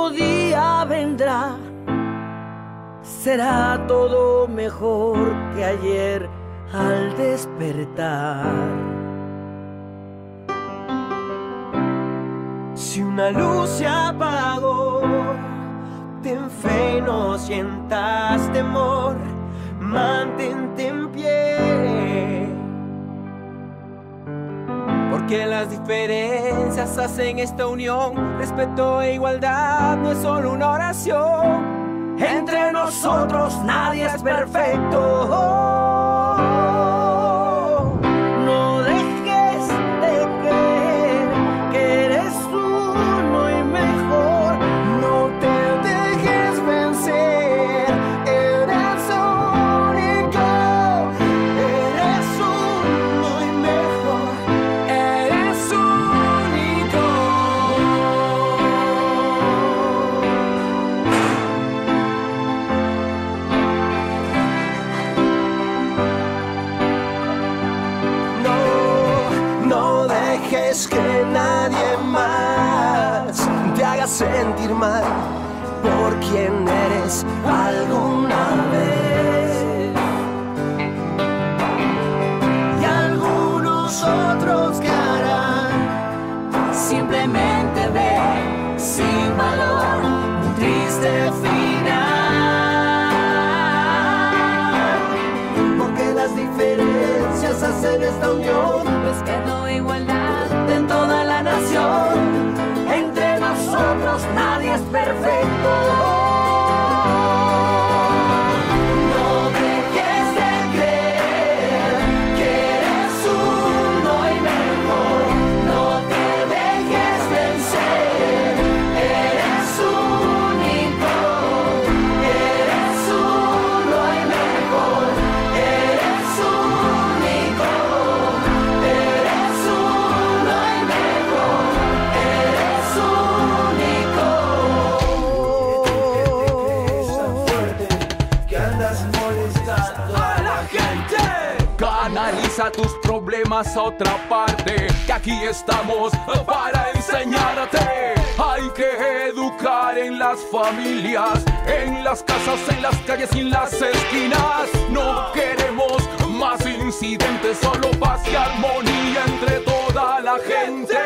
nuevo día vendrá. Será todo mejor que ayer al despertar. Si una luz se apagó, ten fe y no sientas temor, mantente en pie. Porque las diferencias hacen esta unión. Respeto e igualdad no es solo una oración. Entre nosotros nadie es perfecto. No dejes de creer que eres uno y mejor. No te dejes vencer. Eres único. Eres uno y mejor. Eres único. No dejes que nadie más te haga sentir mal por quien eres alguna vez. Y algunos otros que harán simplemente ver sin valor un triste final. Porque las diferencias hacen esta unión. Respeto e igualdad en toda la nación. Entre nosotros nadie es perfecto. No dejes de creer que eres uno y mejor. No te dejes vencer. Eres único. Eres uno y mejor. Eres único. Eres uno y mejor. Eres único. Tan fuerte que andas molestando a la gente. Canaliza tus problemas a otra parte, que aquí estamos para enseñarte. Hay que educar en las familias, en las casas, en las calles y en las esquinas. No queremos más incidentes, solo paz y armonía entre toda la gente.